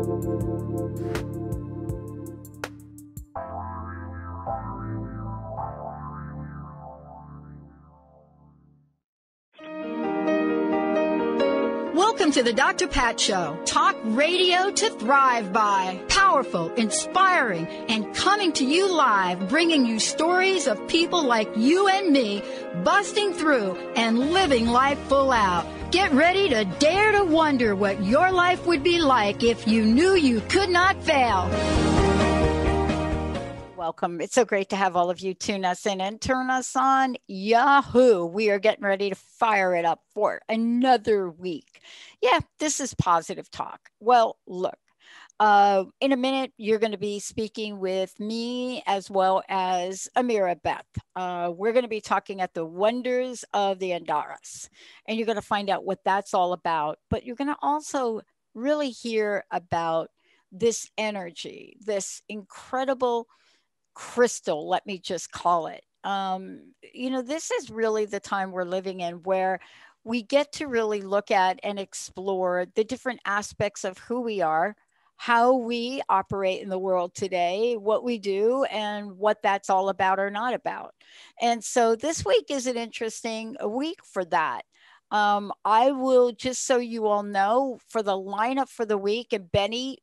Welcome to the Dr. Pat Show. Talk radio to thrive by. Powerful, inspiring, and coming to you live, bringing you stories of people like you and me, busting through and living life full out. Get ready to dare to wonder what your life would be like if you knew you could not fail. Welcome. It's so great to have all of you tune us in and turn us on. Yahoo! We are getting ready to fire it up for another week. Yeah, this is positive talk. Well, look, in a minute, you're going to be speaking with me as well as Ameera Beth. We're going to be talking at the wonders of the Andaras, and you're going to find out what that's all about. But you're going to also really hear about this energy, this incredible crystal, let me just call it. This is really the time we're living in where we get to really look at and explore the different aspects of who we are, how we operate in the world today, what we do, and what that's all about or not about. And so this week is an interesting week for that. I will, just so you all know, for the lineup for the week, and Benny,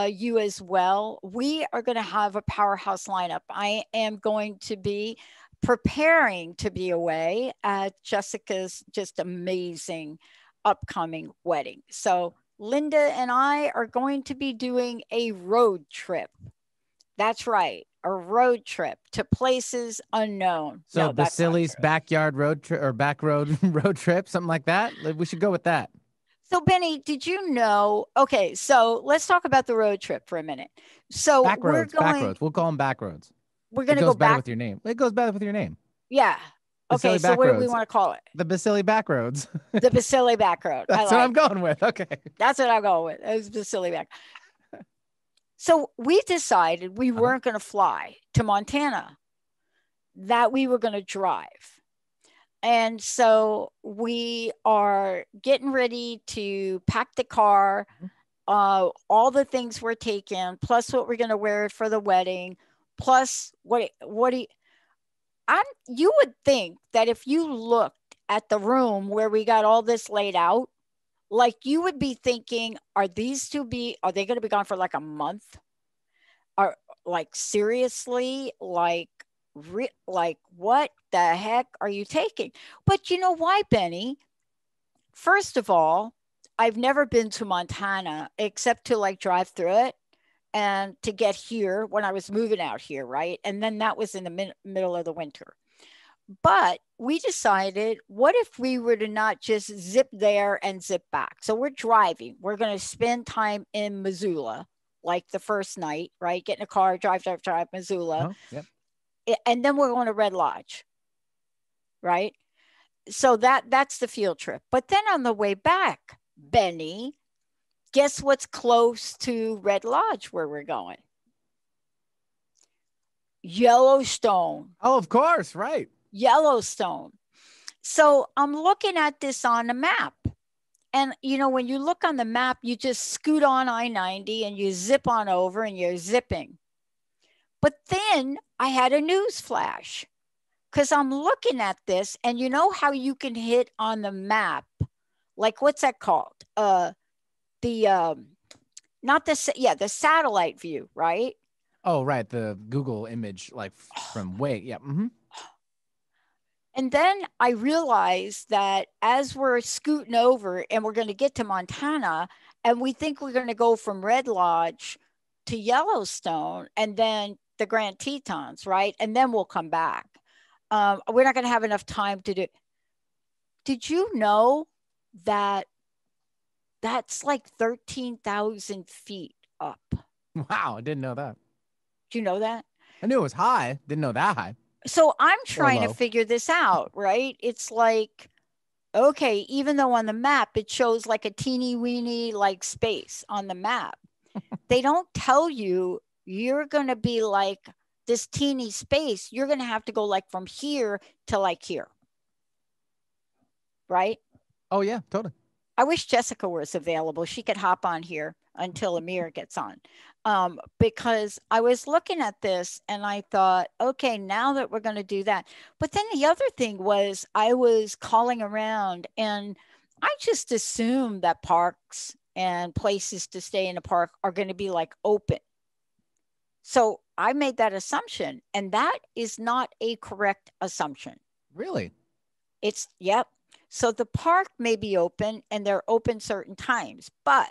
you as well, we are going to have a powerhouse lineup. I am going to be preparing to be away at Jessica's just amazing upcoming wedding. So Linda and I are going to be doing a road trip. That's right, a road trip to places unknown. So Baccili's backyard road trip or back road road trip, something like that. We should go with that. So Benny, did you know? Okay, so let's talk about the road trip for a minute. So back roads. We'll call them back roads. We're going to go back with your name. It goes better with your name. Yeah. Okay, so what do we want to call it? The Baccili back roads. The Baccili back road. That's what I'm going with. Okay. That's what I'm going with. It's Baccili back. So we decided we weren't going to fly to Montana, that we were going to drive. And so we are getting ready to pack the car, all the things we're taking, plus what we're going to wear for the wedding, plus you would think that if you looked at the room where we got all this laid out, like you would be thinking, are they going to be gone for like a month? Or like seriously, like what the heck are you taking? But you know why, Benny? First of all, I've never been to Montana except to like drive through it and to get here when I was moving out here, right? And then that was in the middle of the winter. But we decided, what if we were to not just zip there and zip back? So we're driving. We're going to spend time in Missoula, like the first night, right? Get in a car, drive, Missoula. Oh, yep. And then we're going to Red Lodge, right? So that's the field trip. But then on the way back, Benny, guess what's close to Red Lodge where we're going? Yellowstone. Oh, of course, right. Yellowstone. So I'm looking at this on the map. And, when you look on the map, you just scoot on I-90 and you zip on over and you're zipping. But then I had a news flash because I'm looking at this, and you know how you can hit on the map, like what's that called? The satellite view, right? Oh, right. The Google image, like from way. Yeah. Mm-hmm. And then I realized that as we're scooting over and we're going to get to Montana, and we think we're going to go from Red Lodge to Yellowstone and then the Grand Tetons, right? And then we'll come back. We're not going to have enough time to do. Did you know that that's like 13,000 feet up? Wow, I didn't know that. Do you know that? I knew it was high. Didn't know that high. So I'm trying to figure this out, right? It's like, okay, even though on the map it shows like a teeny weeny like space on the map, they don't tell you you're going to be like this teeny space. You're going to have to go like from here to like here. Right? Oh, yeah, totally. I wish Jessica was available. She could hop on here until Ameera gets on. Because I was looking at this and I thought, okay, now that we're going to do that. But then the other thing was I was calling around and I just assumed that parks and places to stay in a park are going to be like open. So I made that assumption, and that is not a correct assumption. Really? It's, yep. So the park may be open and they're open certain times, but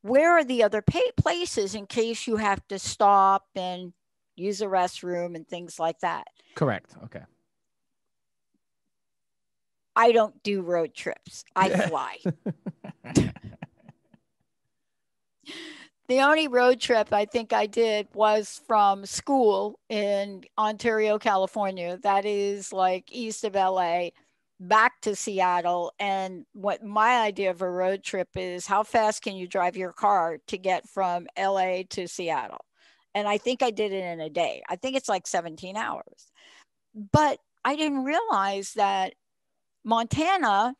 where are the other places in case you have to stop and use a restroom and things like that? Correct. Okay. I don't do road trips. I fly. The only road trip I think I did was from school in Ontario, California. That is like east of LA back to Seattle. And what my idea of a road trip is, how fast can you drive your car to get from LA to Seattle? And I think I did it in a day. I think it's like 17 hours. But I didn't realize that Montana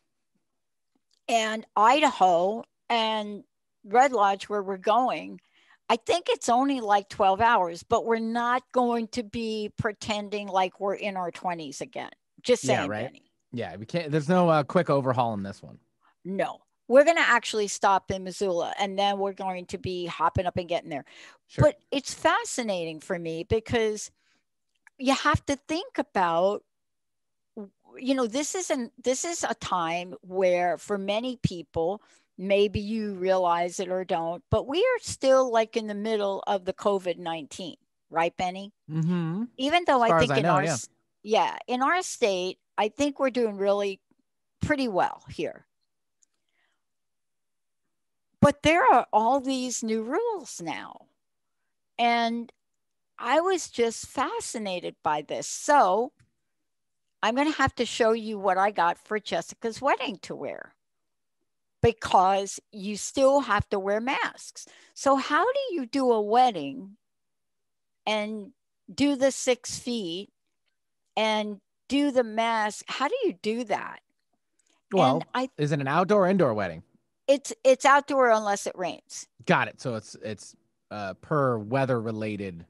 and Idaho and Red Lodge, where we're going, I think it's only like 12 hours, but we're not going to be pretending like we're in our 20s again. Just saying, right. Benny. Yeah, we can't. There's no quick overhaul in this one. No, we're going to actually stop in Missoula and then we're going to be hopping up and getting there. Sure. But it's fascinating for me because you have to think about, this is a time where for many people, maybe you realize it or don't, but we are still like in the middle of the COVID-19, right, Benny? Mm-hmm. Even though I think in our state, I think we're doing really pretty well here. But there are all these new rules now. And I was just fascinated by this. So I'm going to have to show you what I got for Jessica's wedding to wear, because you still have to wear masks. So how do you do a wedding and do the 6 feet and do the mask? How do you do that? Well, is it an outdoor or indoor wedding? It's outdoor unless it rains. Got it. So it's per weather related.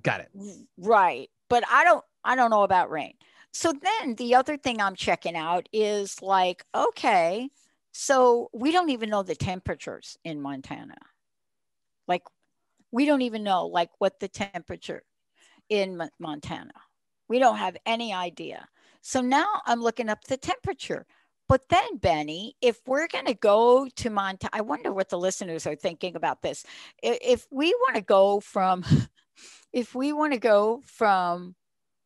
Got it. Right. But I don't know about rain. So then the other thing I'm checking out is like, okay, so we don't even know the temperatures in Montana. Like, we don't even know like what the temperature in Montana. We don't have any idea. So now I'm looking up the temperature. But then, Benny, if we're going to go to Montana, I wonder what the listeners are thinking about this. If we want to go from,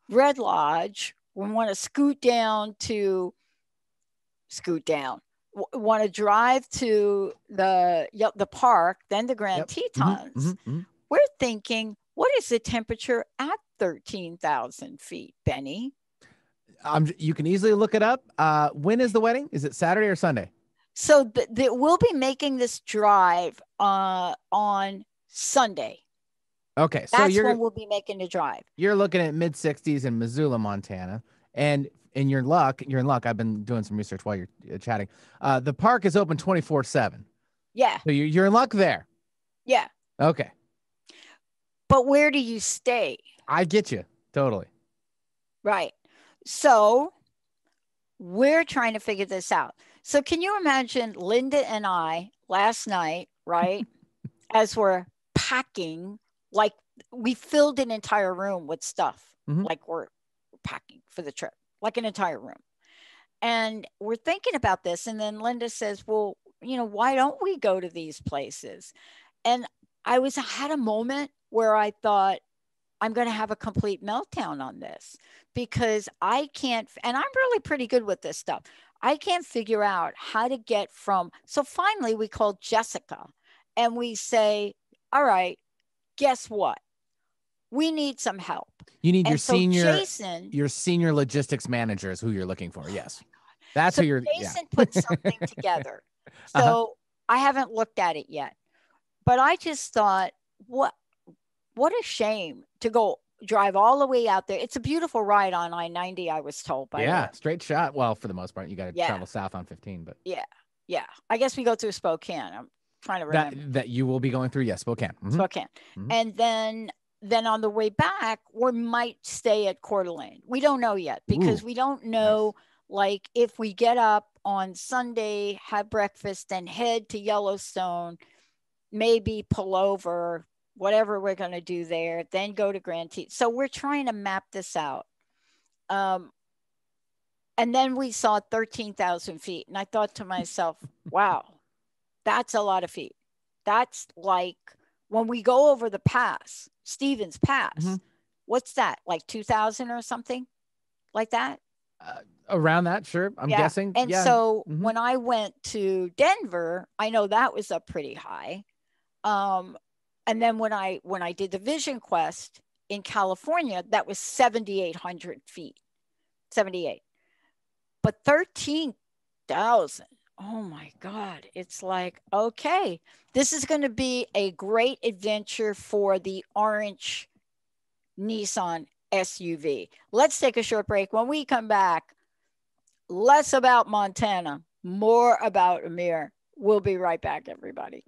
Red Lodge, we want to scoot down, want to drive to the park, then the Grand Tetons. We're thinking, what is the temperature at 13,000 feet, Benny? You can easily look it up. When is the wedding? Is it Saturday or Sunday? So we'll be making this drive on Sunday. Okay, so that's when we'll be making the drive. You're looking at mid-60s in Missoula, Montana, and in your luck. I've been doing some research while you're chatting. The park is open 24/7. Yeah. So you're in luck there. Yeah. Okay. But where do you stay? I get you totally. Right. So we're trying to figure this out. So can you imagine Linda and I last night, right, as we're packing, like we filled an entire room with stuff, like we're packing for the trip, like an entire room. And we're thinking about this. And then Linda says, well, why don't we go to these places? And I had a moment where I thought, I'm going to have a complete meltdown on this, because I can't, and I'm really pretty good with this stuff. I can't figure out how to get from. So finally we called Jessica and we say, all right, guess what? We need some help. You need your senior logistics manager is who you're looking for. Yes. That's who you're. Jason put something together. So I haven't looked at it yet, but I just thought, what a shame to go drive all the way out there. It's a beautiful ride on I-90, I was told, by the way. Straight shot. Well, for the most part, you got to travel south on 15, but yeah. I guess we go through Spokane. I'm trying to remember. That you will be going through, yes, Spokane. Spokane. And then on the way back, we might stay at Coeur d'Alene. We don't know yet, because we don't know, like, if we get up on Sunday, have breakfast, and head to Yellowstone, maybe pull over, whatever we're going to do there, then go to Grand Teton. So we're trying to map this out. And then we saw 13,000 feet. And I thought to myself, wow, that's a lot of feet. That's like when we go over the pass, Stevens Pass, what's that? Like 2,000 or something like that? Around that, sure. I'm guessing. And so when I went to Denver, I know that was up pretty high. And then when I did the Vision Quest in California, that was 7,800 feet, 78. But 13,000, oh my God. It's like, okay, this is going to be a great adventure for the orange Nissan SUV. Let's take a short break. When we come back, less about Montana, more about Ameera. We'll be right back, everybody.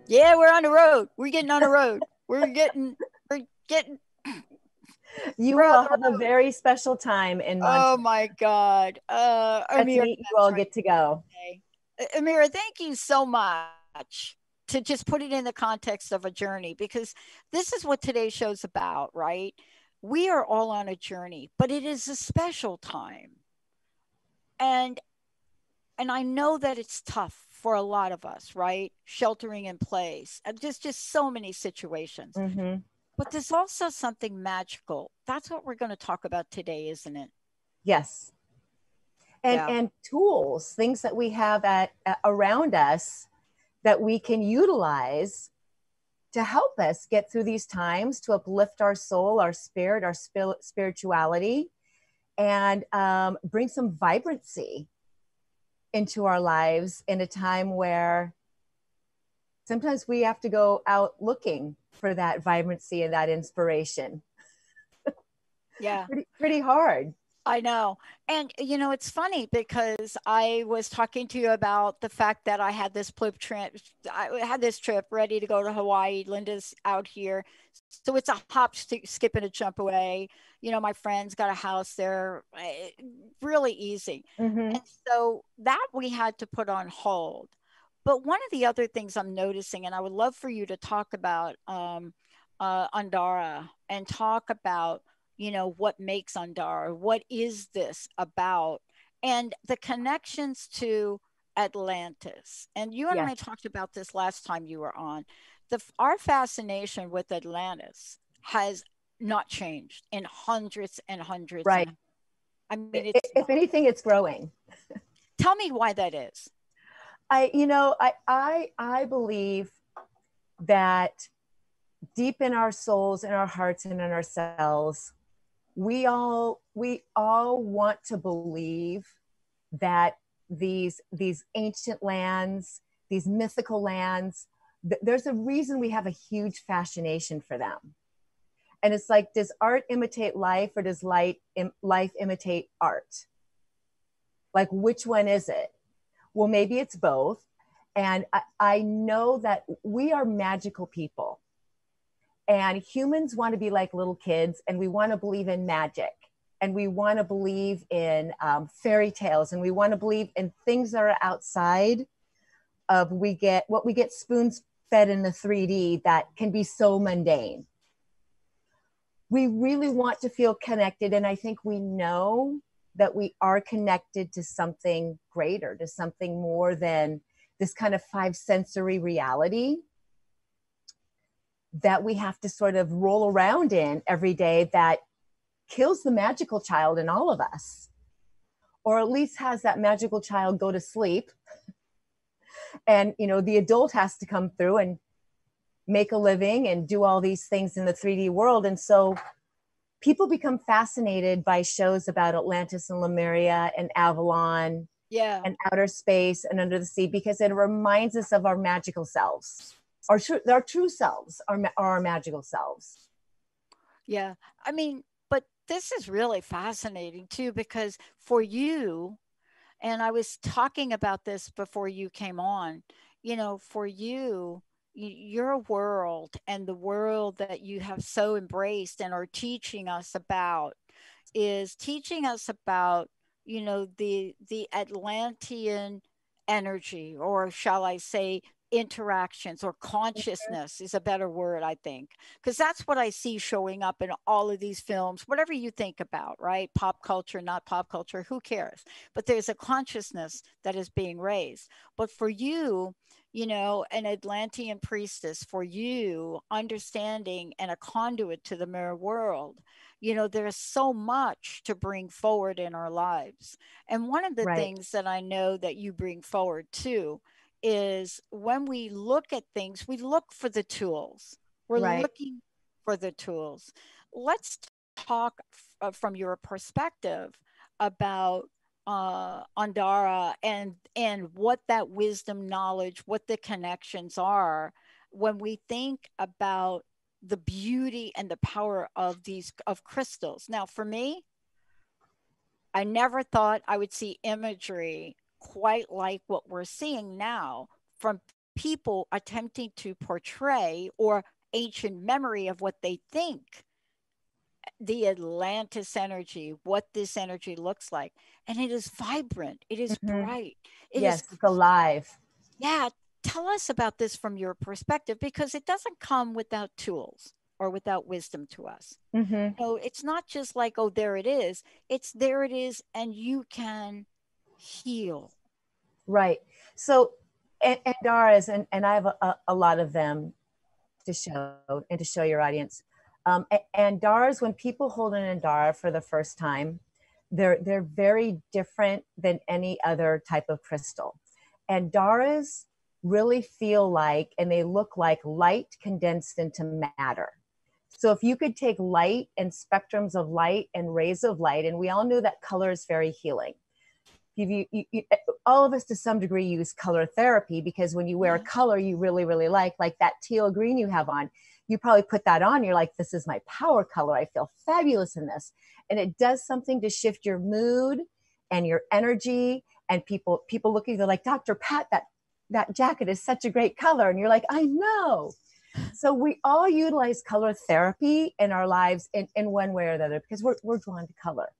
Yeah, we're on the road. We're getting on the road. We're getting. You will have a very special time in Montana. Oh my God. Ameera, you all get to go. Ameera, thank you so much to just put it in the context of a journey, because this is what today's show's about, right? We are all on a journey, but it is a special time. And I know that it's tough for a lot of us, right? Sheltering in place. There's just so many situations. But there's also something magical. That's what we're going to talk about today, isn't it? Yes. And tools, things that we have around us that we can utilize to help us get through these times, to uplift our soul, our spirit, our spirituality, and bring some vibrancy into our lives in a time where sometimes we have to go out looking for that vibrancy and that inspiration. Yeah. Pretty hard. I know. And, you know, it's funny because I was talking to you about the fact that I had this trip ready to go to Hawaii. Linda's out here. So it's a hop, skip, and a jump away. You know, my friend's got a house there. Really easy. And so that we had to put on hold. But one of the other things I'm noticing, and I would love for you to talk about Andara and talk about, you know, what makes Andara, what is this about, and the connections to Atlantis. And you and I talked about this last time you were on. Our fascination with Atlantis has not changed in hundreds and hundreds. Right. I mean, if anything, it's growing. Tell me why that is. I believe that deep in our souls, in our hearts, and in ourselves, we all want to believe that these ancient lands, these mythical lands, there's a reason we have a huge fascination for them. And it's like, does art imitate life, or does life imitate art? Like, which one is it? Well, maybe it's both. And I know that we are magical people. And humans want to be like little kids, and we want to believe in magic, and we want to believe in fairy tales, and we want to believe in things that are outside of what we get spoons fed in the 3D that can be so mundane. We really want to feel connected, and I think we know that we are connected to something greater, to something more than this kind of 5 sensory reality that we have to sort of roll around in every day, that kills the magical child in all of us, or at least has that magical child go to sleep. And, you know, the adult has to come through and make a living and do all these things in the 3D world. And so people become fascinated by shows about Atlantis and Lemuria and Avalon Yeah. and outer space and under the sea, because it reminds us of our magical selves, our true selves, our magical selves. Yeah. I mean, but this is really fascinating too, because for you, and I was talking about this before you came on, for you, your world and the world that you have so embraced and are teaching us about is teaching us about, the Atlantean energy, or shall I say interactions, or consciousness is a better word, I think, because that's what I see showing up in all of these films, whatever you think about, right? Pop culture, not pop culture, who cares? But there's a consciousness that is being raised. But for you, an Atlantean priestess, for you, understanding and a conduit to the mirror world, there's so much to bring forward in our lives. And one of the Right. things that I know that you bring forward too is when we look at things, we look for the tools. We're Right. looking for the tools. Let's talk from your perspective about Andara and what that wisdom, knowledge, what the connections are when we think about the beauty and the power of crystals. Now, for me, I never thought I would see imagery quite like what we're seeing now from people attempting to portray or ancient memory of what they think the Atlantis energy, what this energy looks like. And it is vibrant, it is bright, it is. Yes, it's alive. Yeah. Tell us about this from your perspective, because it doesn't come without tools or without wisdom to us. So it's not just like, oh, there it is. It's there it is, and you can heal. Right. So, Andaras, and I have a lot of them to show and to show your audience. Andaras, when people hold an Andara for the first time, they're very different than any other type of crystal. Andaras really feel like, and they look like, light condensed into matter. So if you could take light and spectrums of light and rays of light, and we all know that color is very healing. All of us to some degree use color therapy, because when you wear a color you really, really like that teal green you have on, you probably put that on, you're like, this is my power color. I feel fabulous in this. And it does something to shift your mood and your energy. And people look at you, they're like, Dr. Pat, that jacket is such a great color. And you're like, I know. So we all utilize color therapy in our lives in one way or the other, because we're drawn to color.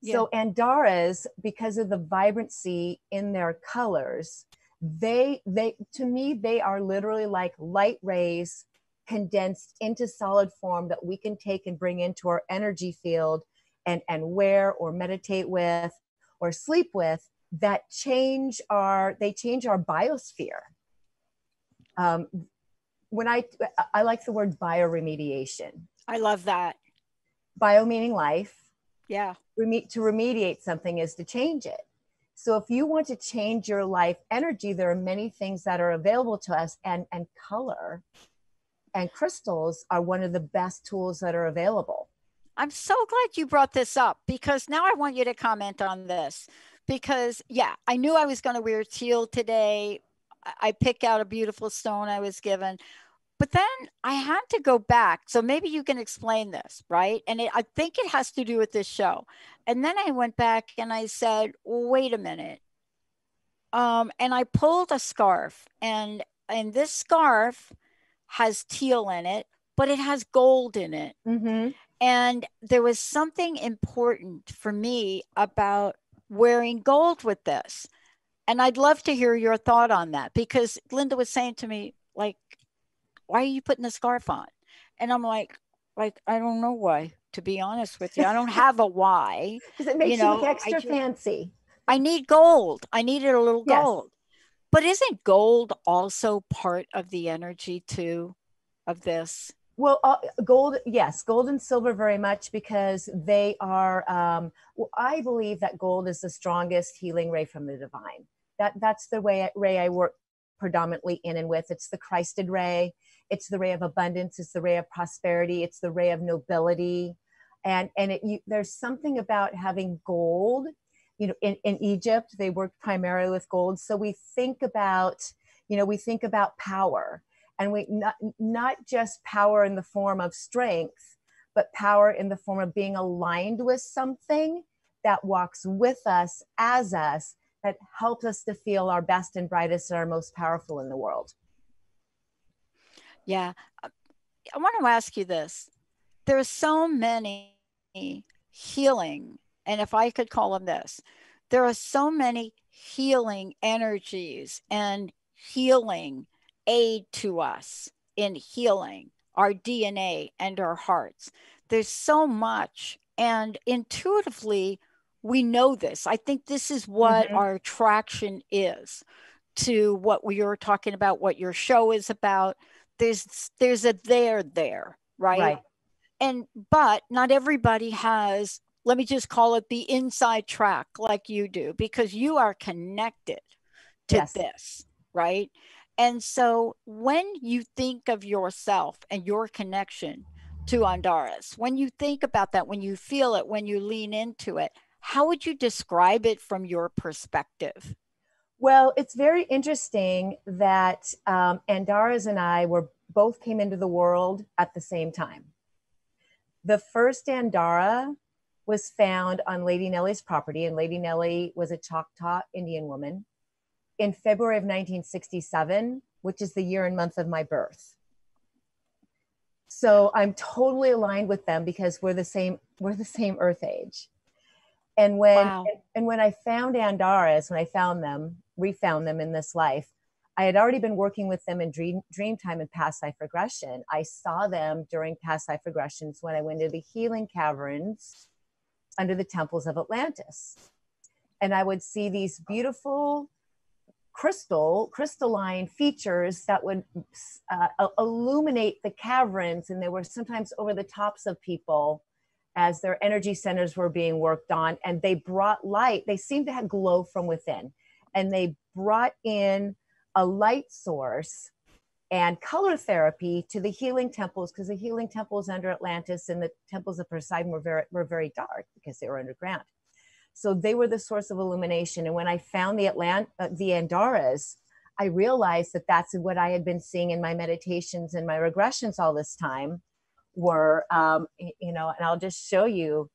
Yeah. So Andaras, because of the vibrancy in their colors, they to me, they are literally like light rays condensed into solid form that we can take and bring into our energy field and wear or meditate with or sleep with, that change our biosphere. When I like the word bioremediation. I love that. Bio meaning life. Yeah. To remediate something is to change it. So if you want to change your life energy, there are many things that are available to us, and color and crystals are one of the best tools that are available. I'm so glad you brought this up, because now I want you to comment on this, because yeah, I knew I was going to wear teal today. I picked out a beautiful stone I was given. But then I had to go back. So maybe you can explain this, right? And I think it has to do with this show. And then I went back and I said, well, wait a minute. And I pulled a scarf, and this scarf has teal in it, but it has gold in it. And there was something important for me about wearing gold with this. And I'd love to hear your thought on that, because Linda was saying to me, like, why are you putting the scarf on? And I'm like, I don't know why, to be honest with you. I don't have a why. Because it makes you look extra fancy. I need gold. I needed a little gold. But isn't gold also part of the energy too of this? Well, gold, yes, gold and silver very much, because they are, well, I believe that gold is the strongest healing ray from the divine. That's the ray I work predominantly in and with. It's the Christed ray. It's the ray of abundance. It's the ray of prosperity. It's the ray of nobility. And there's something about having gold in Egypt, they worked primarily with gold. So we think about, we think about power, and we not just power in the form of strength, but power in the form of being aligned with something that walks with us, as us, that helps us to feel our best and brightest and our most powerful in the world. Yeah. I want to ask you this. There are so many healing, and if I could call them this, there are so many healing energies and healing aid to us in healing our DNA and our hearts. There's so much, and intuitively, we know this. I think this is what our attraction is to what we were talking about, what your show is about. There's a there, right? And but not everybody has, let me just call it the inside track like you do, because you are connected to this, right? And so when you think of yourself and your connection to Andaras, when you think about that, when you feel it, when you lean into it, how would you describe it from your perspective? Well, it's very interesting that Andaras and I both came into the world at the same time. The first Andara was found on Lady Nellie's property, and Lady Nellie was a Choctaw Indian woman, in February of 1967, which is the year and month of my birth. So I'm totally aligned with them because we're the same Earth age. And when I found Andaras, when I refound them in this life, I had already been working with them in dream time and past life regression. I saw them during past life regressions when I went into the healing caverns under the temples of Atlantis. And I would see these beautiful crystalline features that would illuminate the caverns. And they were sometimes over the tops of people as their energy centers were being worked on. And they brought light. They seemed to have glow from within. And they brought in a light source and color therapy to the healing temples, because the healing temples under Atlantis and the temples of Poseidon were very dark because they were underground. So they were the source of illumination. And when I found the Andaras, I realized that that's what I had been seeing in my meditations and my regressions all this time were, and I'll just show you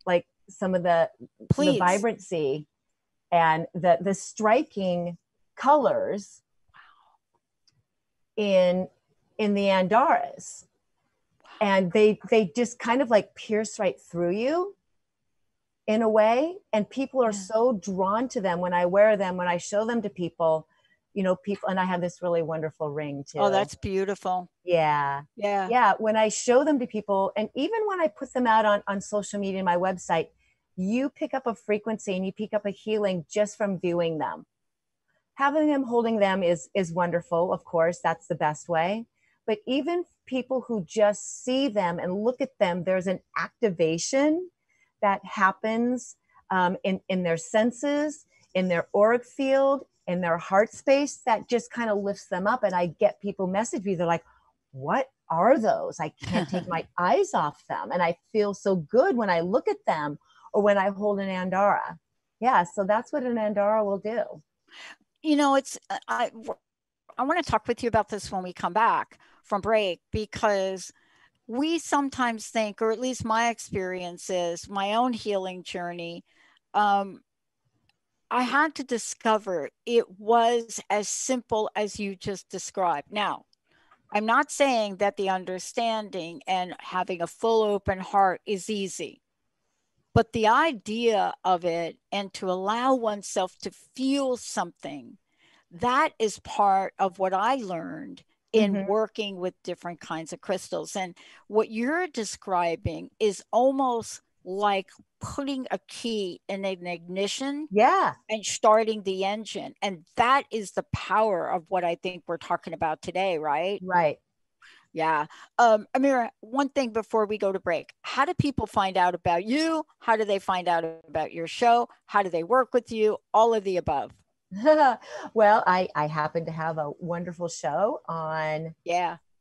like some of the vibrancy and the striking colors in the Andaras. And they just kind of like pierce right through you in a way. And people are so drawn to them when I wear them, when I show them to people, people, and I have this really wonderful ring too. Oh, that's beautiful. Yeah. When I show them to people, and even when I put them out on social media and my website, you pick up a frequency and you pick up a healing just from viewing them. Having them, holding them is wonderful. Of course, that's the best way. But even people who just see them and look at them, there's an activation that happens in their senses, in their auric field, in their heart space, that just kind of lifts them up. And I get people message me, they're like, what are those? I can't take my eyes off them. And I feel so good when I look at them or when I hold an Andara. Yeah, so that's what an Andara will do. I want to talk with you about this when we come back from break, because we sometimes think, or at least my experience is, my own healing journey, I had to discover it was as simple as you just described. Now, I'm not saying that the understanding and having a full open heart is easy, but the idea of it, and to allow oneself to feel something, that is part of what I learned in working with different kinds of crystals. And what you're describing is almost like putting a key in an ignition and starting the engine. And that is the power of what I think we're talking about today, right? Right. Yeah. Ameera, one thing before we go to break, how do people find out about you? How do they find out about your show? How do they work with you? All of the above. Well, I happen to have a wonderful show on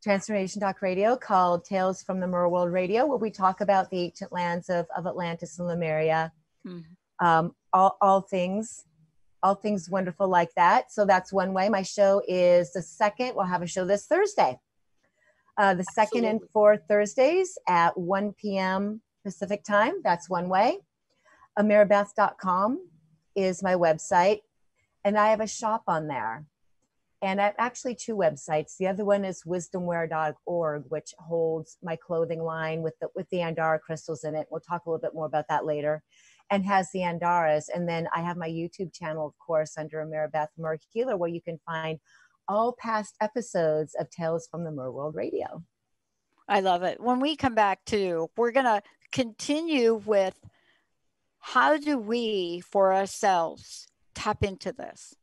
Transformation Talk Radio called Tales from the Mirror World Radio, where we talk about the ancient lands of Atlantis and Lemuria. all things wonderful like that. So that's one way. My show is the second. We'll have a show this Thursday. The second and fourth Thursdays at 1 p.m. Pacific time. That's one way. AmeeraBeth.com is my website. And I have a shop on there. And I have actually two websites. The other one is wisdomwear.org, which holds my clothing line with the Andara crystals in it. We'll talk a little bit more about that later. And has the Andaras. And then I have my YouTube channel, of course, under Ameera Beth Mer Healer, where you can find all past episodes of Tales from the Mer World Radio. I love it. When we come back to, we're going to continue with how do we, for ourselves, tap into this?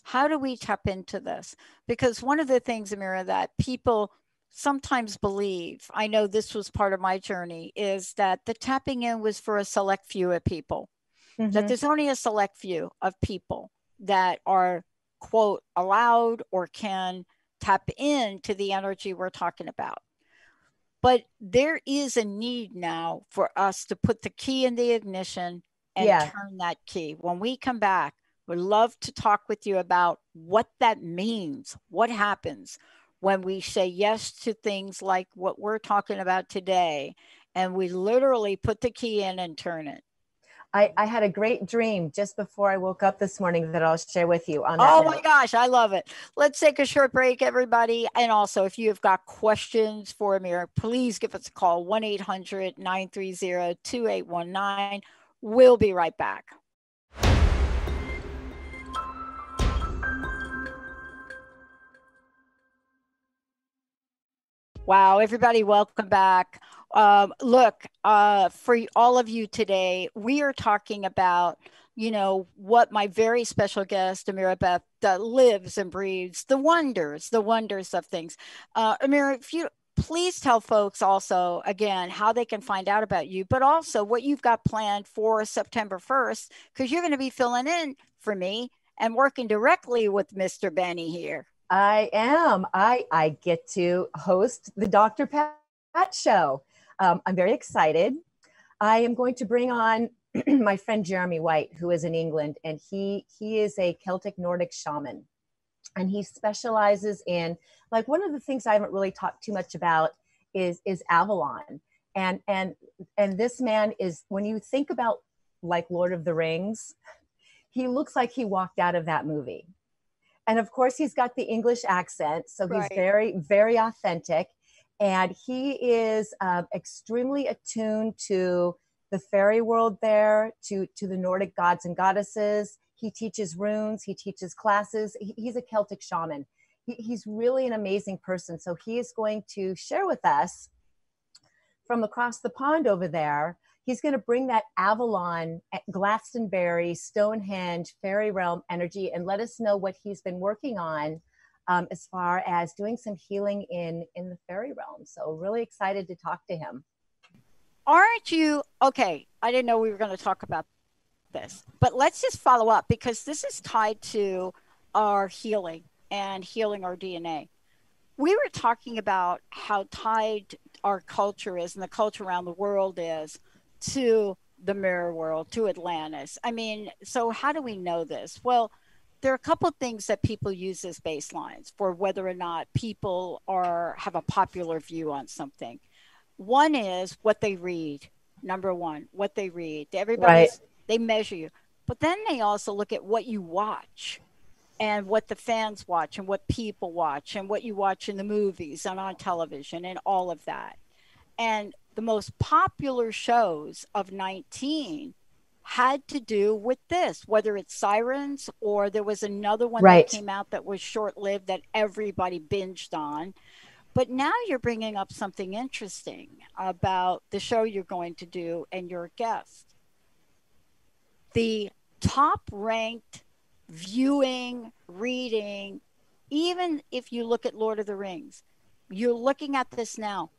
How do we tap into this? Because one of the things, Ameera, that people sometimes believe, I know this was part of my journey, is that the tapping in was for a select few of people, that there's only a select few of people that are, quote, allowed or can tap into the energy we're talking about. But there is a need now for us to put the key in the ignition and turn that key. When we come back, we'd love to talk with you about what that means, what happens when we say yes to things like what we're talking about today, and we literally put the key in and turn it. I had a great dream just before I woke up this morning that I'll share with you on that. Oh my gosh, I love it. Let's take a short break, everybody. And also, if you have got questions for Ameera, please give us a call, 1-800-930-2819. We'll be right back. Wow, everybody, welcome back. Look, for all of you today, we are talking about, you know, what my very special guest, Ameera Beth, lives and breathes, the wonders of things. Ameera, if you please tell folks also, again, how they can find out about you, but also what you've got planned for September 1st, because you're going to be filling in for me and working directly with Mr. Benny here. I am. I get to host the Dr. Pat show. I'm very excited. I am going to bring on my friend Jeremy White, who is in England, and he is a Celtic Nordic shaman, and he specializes in, like, one of the things I haven't really talked too much about is Avalon, and this man is, when you think about like Lord of the Rings, he looks like he walked out of that movie. And of course, he's got the English accent, so he's very, very authentic. And he is extremely attuned to the fairy world there, to the Nordic gods and goddesses. He teaches runes, he teaches classes. He's a Celtic shaman. He's really an amazing person. So he is going to share with us from across the pond over there. He's going to bring that Avalon, Glastonbury, Stonehenge, fairy realm energy and let us know what he's been working on as far as doing some healing in the fairy realm. So really excited to talk to him. Aren't you? Okay, I didn't know we were going to talk about this, but let's just follow up because this is tied to our healing and healing our DNA. We were talking about how tied our culture is and the culture around the world is to the mirror world, to Atlantis. I mean, so how do we know this? Well, there are a couple of things that people use as baselines for whether or not people have a popular view on something. One is what they read. Number one, what they read. They measure you. But then they also look at what you watch and what the fans watch and what people watch and what you watch in the movies and on television and all of that. And the most popular shows of 19 had to do with this, whether it's Sirens or there was another one that came out that was short-lived that everybody binged on. But now you're bringing up something interesting about the show you're going to do and your guest. The top-ranked viewing, reading, even if you look at Lord of the Rings, you're looking at this now.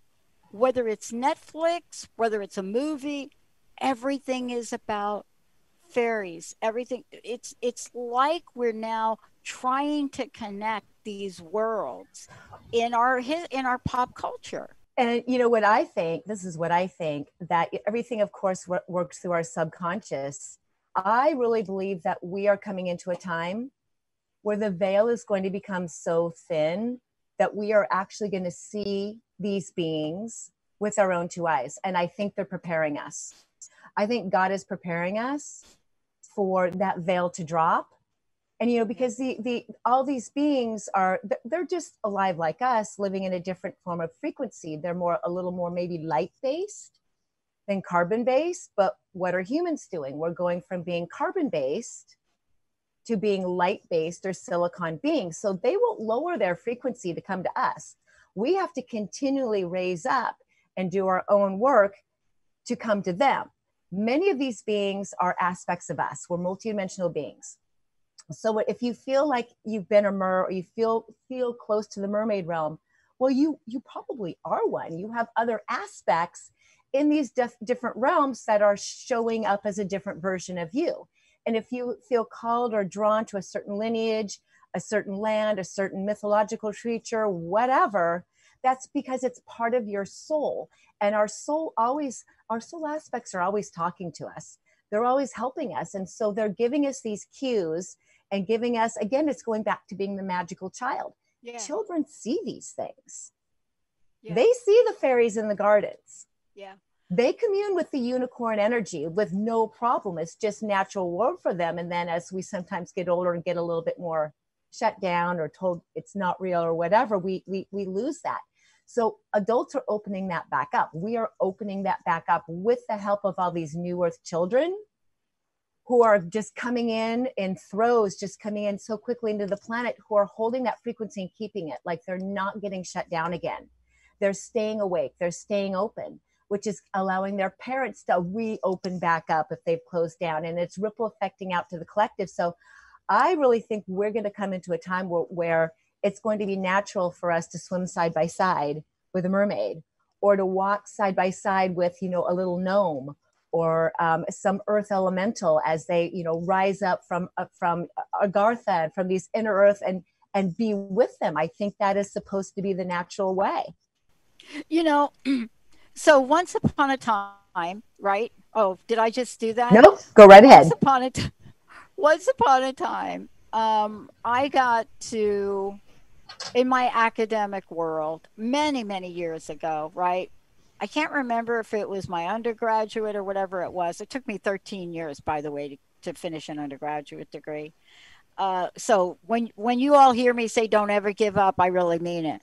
Whether it's Netflix, whether it's a movie, everything is about fairies. Everything. It's like we're now trying to connect these worlds in our pop culture. And you know what I think? This is what I think, that everything, of course, works through our subconscious. I really believe that we are coming into a time where the veil is going to become so thin that we are actually going to see these beings with our own two eyes. And I think they're preparing us. I think God is preparing us for that veil to drop. And, you know, because the all these beings are, they're just alive like us, living in a different form of frequency. They're a little more maybe light-based than carbon-based. But what are humans doing? We're going from being carbon-based to being light-based or silicon beings. So they won't lower their frequency to come to us. We have to continually raise up and do our own work to come to them. Many of these beings are aspects of us. We're multidimensional beings. So if you feel like you've been a mer, or you feel close to the mermaid realm, well, you probably are one. You have other aspects in these different realms that are showing up as a different version of you. And if you feel called or drawn to a certain lineage, a certain land, a certain mythological creature, whatever, that's because it's part of your soul. And our soul aspects are always talking to us. They're always helping us. And so they're giving us these cues and giving us, again, it's going back to being the magical child. Yeah. Children see these things. Yeah. They see the fairies in the gardens. Yeah. They commune with the unicorn energy with no problem. It's just natural world for them. And then as we sometimes get older and get a little bit more shut down or told it's not real or whatever, we lose that. So adults are opening that back up. We are opening that back up with the help of all these new earth children who are just coming in throes, just coming in so quickly into the planet, who are holding that frequency and keeping it, like they're not getting shut down again. They're staying awake, they're staying open, which is allowing their parents to reopen back up if they've closed down, and it's ripple affecting out to the collective. So I really think we're going to come into a time where it's going to be natural for us to swim side by side with a mermaid, or to walk side by side with, you know, a little gnome, or some earth elemental as they, you know, rise up from Agartha, from these inner earth, and be with them. I think that is supposed to be the natural way. You know, so once upon a time, right? Oh, did I just do that? No, go right ahead. Once upon a time, I got to, in my academic world, many, many years ago, right? I can't remember if it was my undergraduate or whatever it was. It took me 13 years, by the way, to finish an undergraduate degree. So when you all hear me say don't ever give up, I really mean it.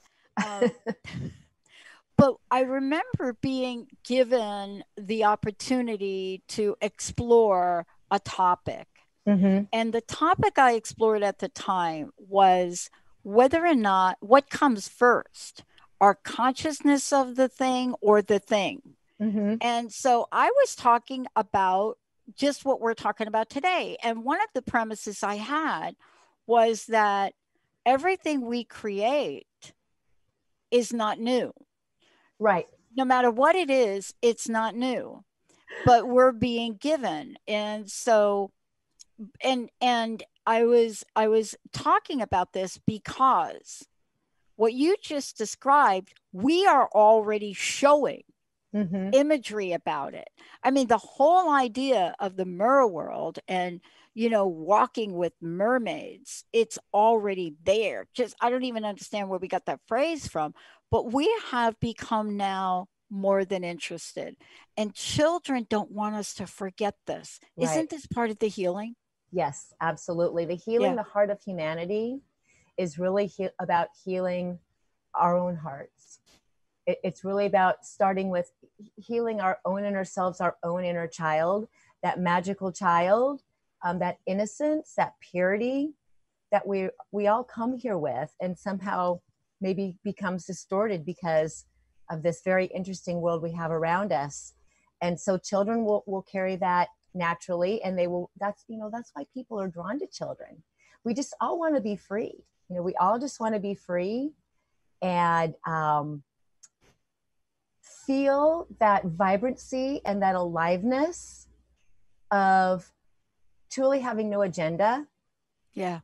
But I remember being given the opportunity to explore a topic. Mm-hmm. And the topic I explored at the time was whether or not, what comes first, our consciousness of the thing or the thing. Mm-hmm. And so I was talking about just what we're talking about today. And one of the premises I had was that everything we create is not new. Right. No matter what it is, it's not new, but we're being given. And so, and I was talking about this because what you just described, we are already showing mm-hmm. imagery about it. I mean, the whole idea of the mer world and, you know, walking with mermaids, it's already there. Just, I don't even understand where we got that phrase from, but we have become now more than interested. And children don't want us to forget this. Right. Isn't this part of the healing? Yes, absolutely. The healing, the heart of humanity is really about healing our own hearts. It's really about starting with healing our own inner selves, our own inner child, that magical child, that innocence, that purity that we all come here with, and somehow maybe becomes distorted because of this very interesting world we have around us. And so children will carry that naturally, and they will, that's why people are drawn to children. We just all want to be free. You know, we all just want to be free and feel that vibrancy and that aliveness of truly having no agenda. Yeah.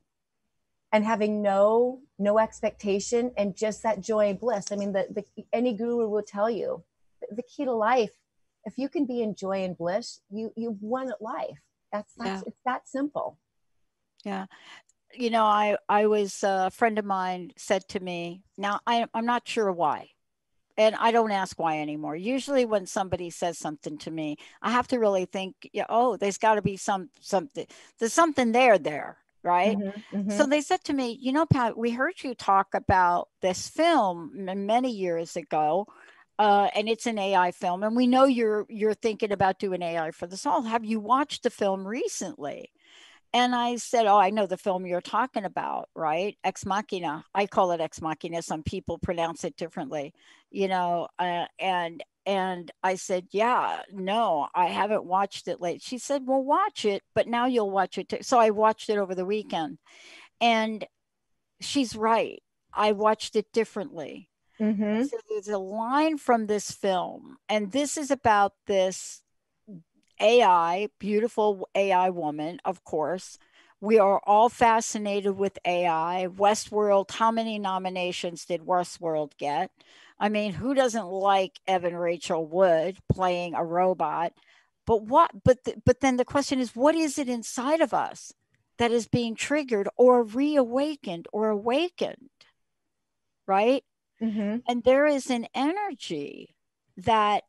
And having no expectation, and just that joy and bliss. I mean, any guru will tell you the key to life, if you can be in joy and bliss, you've won at life. It's that simple. Yeah. You know, I was, a friend of mine said to me, now I'm not sure why. And I don't ask why anymore. Usually when somebody says something to me, I have to really think, yeah, oh, there's got to be something, there's something there, right? Mm-hmm, mm-hmm. So they said to me, you know, Pat, we heard you talk about this film many years ago, and it's an AI film, and we know you're thinking about doing AI for the soul. Have you watched the film recently? And I said, oh, I know the film you're talking about, right? Ex Machina. I call it Ex Machina. Some people pronounce it differently, you know. And I said, yeah, no, I haven't watched it late. She said, well, watch it, but now you'll watch it too. So I watched it over the weekend, and she's right. I watched it differently. Mm-hmm. So there's a line from this film, and this is about this AI, beautiful AI woman, of course. We are all fascinated with AI. Westworld, how many nominations did Westworld get? I mean, who doesn't like Evan Rachel Wood playing a robot? But then the question is, what is it inside of us that is being triggered or reawakened or awakened, right? Mm-hmm. And there is an energy that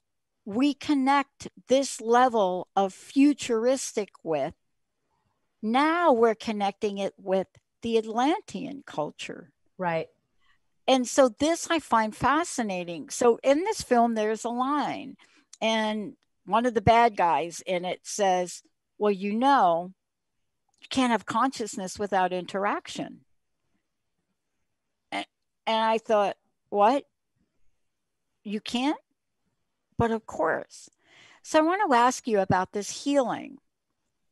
we connect this level of futuristic with. Now we're connecting it with the Atlantean culture. Right. And so this I find fascinating. So in this film, there's a line, and one of the bad guys in it says, well, you know, you can't have consciousness without interaction. And, and I thought, what? You can't? But of course. So I want to ask you about this healing.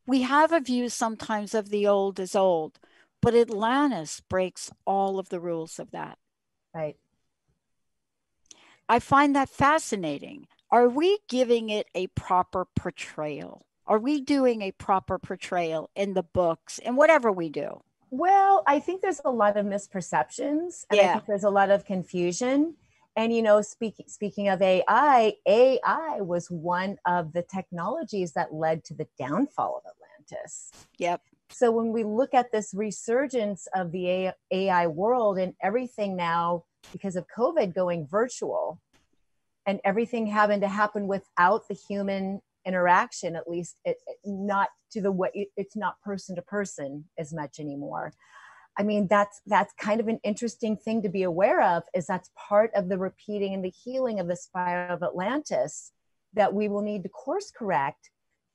We have a view sometimes of the old as old, but Atlantis breaks all of the rules of that. Right. I find that fascinating. Are we giving it a proper portrayal? Are we doing a proper portrayal in the books and whatever we do? Well, I think there's a lot of misperceptions, and I Yeah. think there's a lot of confusion. And you know, speaking of AI was one of the technologies that led to the downfall of Atlantis. Yep. So when we look at this resurgence of the AI world and everything now, because of COVID going virtual, and everything having to happen without the human interaction, at least not to the way, it's not person to person as much anymore. I mean, that's kind of an interesting thing to be aware of, is that's part of the repeating and the healing of the spiral of Atlantis that we will need to course correct,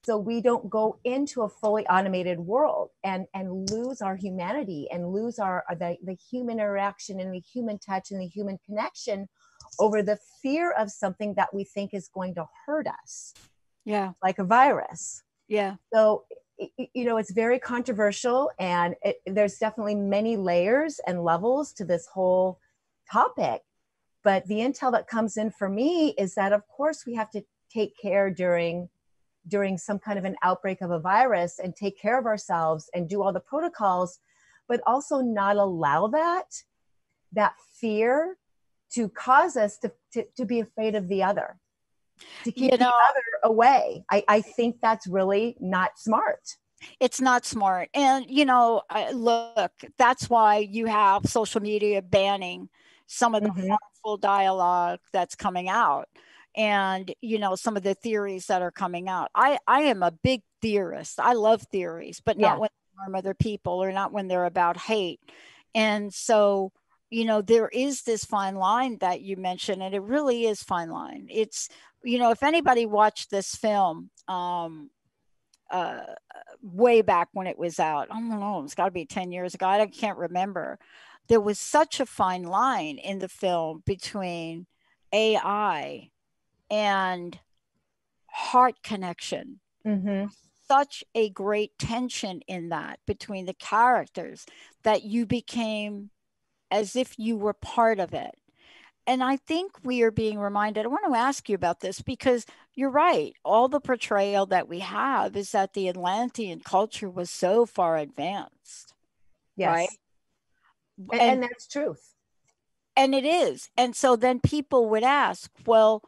so we don't go into a fully automated world and lose our humanity and lose the human interaction and the human touch and the human connection over the fear of something that we think is going to hurt us. Yeah. Like a virus. Yeah. So, you know, it's very controversial, and there's definitely many layers and levels to this whole topic. But the intel that comes in for me is that, of course, we have to take care during some kind of an outbreak of a virus and take care of ourselves and do all the protocols, but also not allow that fear to cause us to be afraid of the other, to keep the other away. I think that's really not smart. It's not smart. And, you know, look, that's why you have social media banning some of the harmful dialogue that's coming out, and, you know, some of the theories that are coming out. I am a big theorist. I love theories, but not when they harm other people or not when they're about hate. And so, you know, there is this fine line that you mentioned, and it really is fine line. It's, you know, if anybody watched this film, way back when it was out, I don't know, it's got to be 10 years ago, I can't remember. There was such a fine line in the film between AI and heart connection. Such a great tension in that between the characters that you became as if you were part of it. And I think we are being reminded. I want to ask you about this because you're right. All the portrayal that we have is that the Atlantean culture was so far advanced. Yes. Right. And that's truth. And it is. And so then people would ask, well,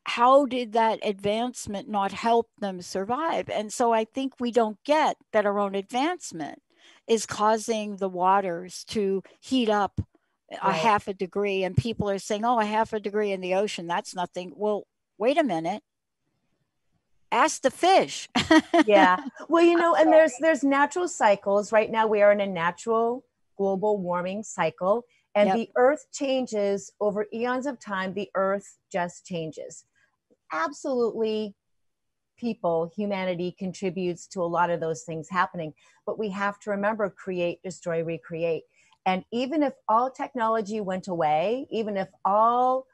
how did that advancement not help them survive? And so I think we don't get that our own advancement is causing the waters to heat up a Right. half a degree. And people are saying, oh, a half a degree in the ocean, that's nothing. Well, wait a minute. Ask the fish. Yeah. Well, and there's natural cycles. Right now we are in a natural global warming cycle, and Yep. the earth changes over eons of time. The earth just changes. Absolutely, humanity contributes to a lot of those things happening, but we have to remember: create, destroy, recreate. And even if all technology went away, even if all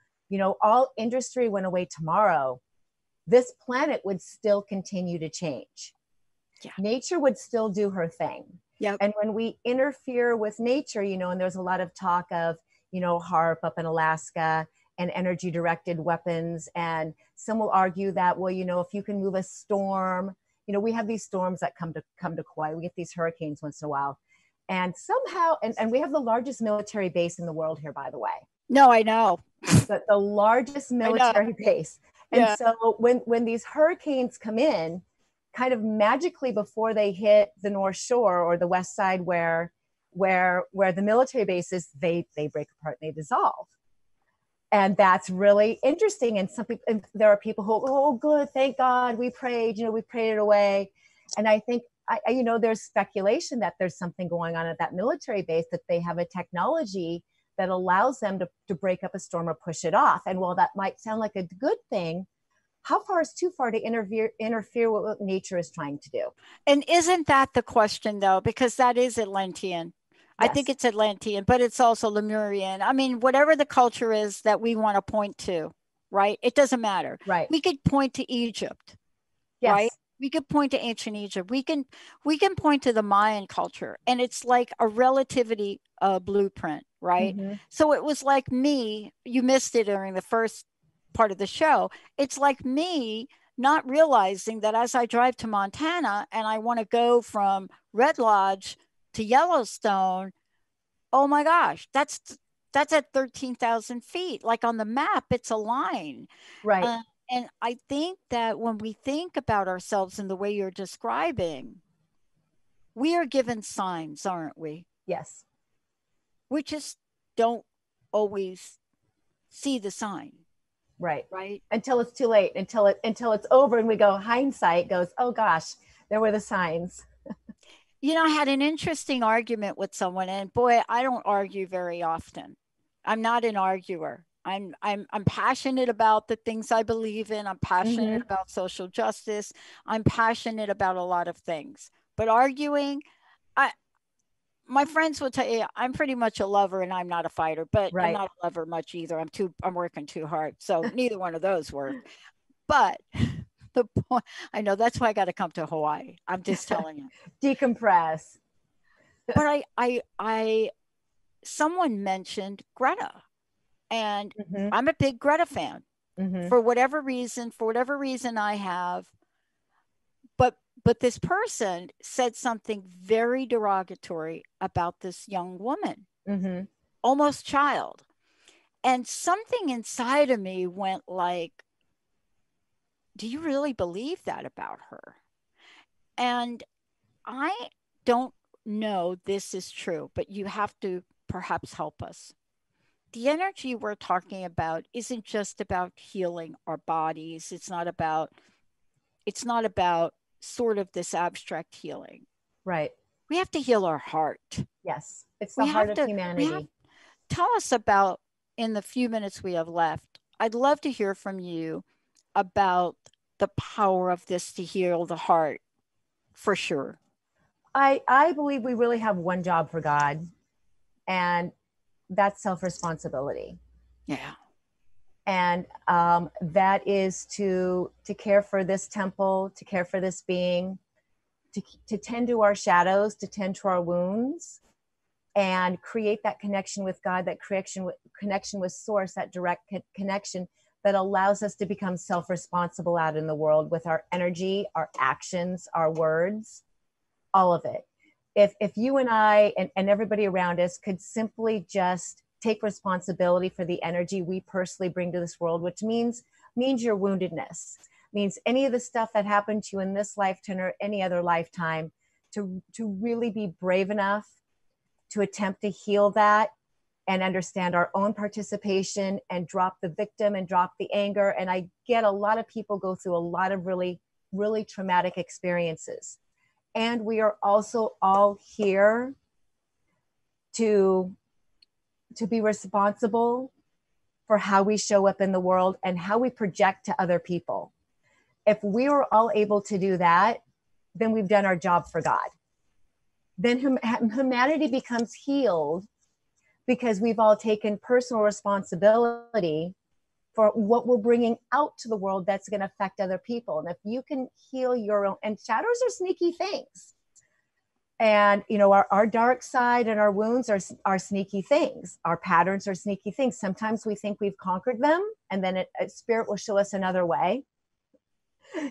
industry went away tomorrow, this planet would still continue to change. Yeah. Nature would still do her thing. Yep. And when we interfere with nature, and there's a lot of talk of, HAARP up in Alaska and energy directed weapons. And some will argue that, well, if you can move a storm, we have these storms that come to Kauai. We get these hurricanes once in a while. And somehow, and we have the largest military base in the world here, by the way. No, I know. The largest military base. And Yeah. so when these hurricanes come in, kind of magically before they hit the North Shore or the west side where the military base is, they break apart and they dissolve. And that's really interesting. And there are people who, oh, good, thank God, we prayed, we prayed it away. And I think, there's speculation that there's something going on at that military base, that they have a technology that allows them to break up a storm or push it off. And while that might sound like a good thing, how far is too far to interfere with what nature is trying to do? And isn't that the question, though? Because that is Atlantean. Yes. I think it's Atlantean, but it's also Lemurian. I mean, whatever the culture is that we want to point to, right? It doesn't matter. Right. We could point to Egypt, yes. right? We could point to ancient Egypt. We can point to the Mayan culture, and it's like a relativity blueprint, right? Mm-hmm. So it was like me, you missed it during the first part of the show. It's like me not realizing that as I drive to Montana and I want to go from Red Lodge to Yellowstone, oh my gosh, that's at 13,000 feet. Like on the map, it's a line. Right. And I think that when we think about ourselves in the way you're describing, we are given signs, aren't we? Yes. We just don't always see the sign. Right. Right. Until it's too late, until it's over and we go, hindsight goes, oh gosh, there were the signs. I had an interesting argument with someone, and boy, I don't argue very often. I'm not an arguer. I'm passionate about the things I believe in. I'm passionate about social justice. I'm passionate about a lot of things. But arguing, my friends will tell you I'm pretty much a lover and I'm not a fighter, but I'm not a lover much either. I'm working too hard. So neither one of those work. But the point, I know that's why I got to come to Hawaii. I'm just telling you. Decompress. But someone mentioned Greta. And I'm a big Greta fan for whatever reason I have. But this person said something very derogatory about this young woman, almost child. And something inside of me went like, do you really believe that about her? And I don't know this is true, but you have to perhaps help us. The energy we're talking about isn't just about healing our bodies. It's not about sort of this abstract healing. Right. We have to heal our heart. Yes. It's the heart of humanity. Tell us about, in the few minutes we have left, I'd love to hear from you about the power of this to heal the heart, for sure. I believe we really have one job for God, and that's self-responsibility. Yeah. And that is to care for this temple, to care for this being, to tend to our shadows, to tend to our wounds, and create that connection with God, that connection with Source, that direct connection that allows us to become self-responsible out in the world with our energy, our actions, our words, all of it. If you and I and everybody around us could simply just take responsibility for the energy we personally bring to this world, which means means your woundedness, means any of the stuff that happened to you in this lifetime or any other lifetime, to really be brave enough to attempt to heal that and understand our own participation and drop the victim and drop the anger. And I get a lot of people go through a lot of really, really traumatic experiences. And we are also all here to be responsible for how we show up in the world and how we project to other people. If we are all able to do that, then we've done our job for God. Then humanity becomes healed because we've all taken personal responsibility for what we're bringing out to the world that's going to affect other people. And if you can heal your own, and shadows are sneaky things. And, you know, our dark side and our wounds are sneaky things. Our patterns are sneaky things. Sometimes we think we've conquered them, and then a spirit will show us another way.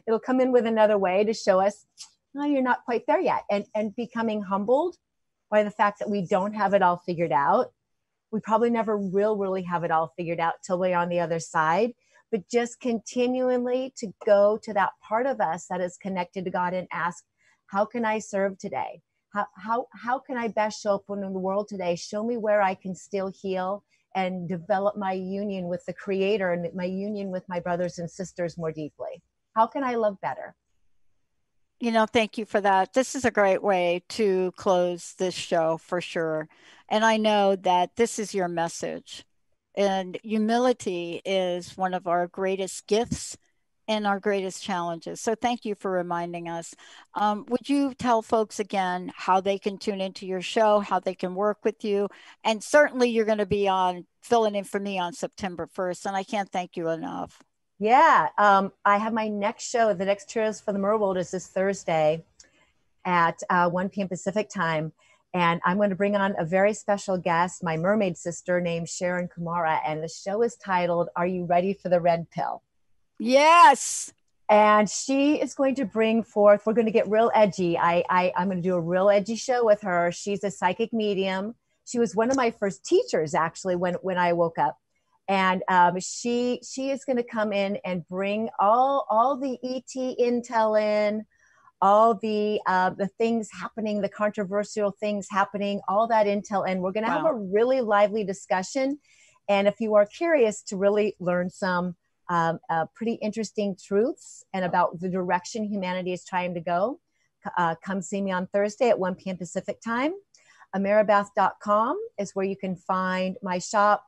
It'll come in with another way to show us, oh, you're not quite there yet. And becoming humbled by the fact that we don't have it all figured out. We probably never will really have it all figured out till we're on the other side. But just continually to go to that part of us that is connected to God and ask, how can I serve today? How can I best show up in the world today? Show me where I can still heal and develop my union with the Creator and my union with my brothers and sisters more deeply. How can I love better? You know, thank you for that. This is a great way to close this show for sure. And I know that this is your message. And humility is one of our greatest gifts and our greatest challenges. So thank you for reminding us. Would you tell folks again how they can tune into your show, how they can work with you? And certainly you're going to be on filling in for me on September 1st. And I can't thank you enough. Yeah. I have my next show. The next Cheers for the Mer World is this Thursday at 1 p.m. Pacific time. And I'm going to bring on a very special guest, my mermaid sister named Sharon Kumara. And the show is titled, Are You Ready for the Red Pill? Yes. And she is going to bring forth, we're going to get real edgy. I'm going to do a real edgy show with her. She's a psychic medium. She was one of my first teachers, actually, when I woke up. And she is going to come in and bring all the ET intel in, all the things happening, the controversial things happening, all that intel in. We're going to have a really lively discussion. And if you are curious to really learn some pretty interesting truths and about the direction humanity is trying to go, come see me on Thursday at 1 p.m. Pacific time. AmeeraBeth.com is where you can find my shop,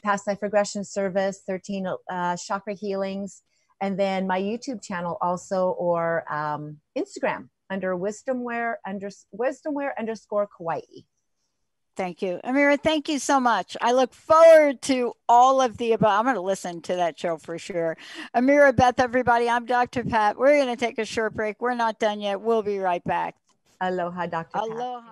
past life regression service, 13 chakra healings, and then my YouTube channel also, or Instagram under wisdomware _ Kauai. Thank you. Ameera, thank you so much. I look forward to all of the above. I'm going to listen to that show for sure. Ameera Beth, everybody, I'm Dr. Pat. We're going to take a short break. We're not done yet. We'll be right back. Aloha, Dr. Pat. Aloha.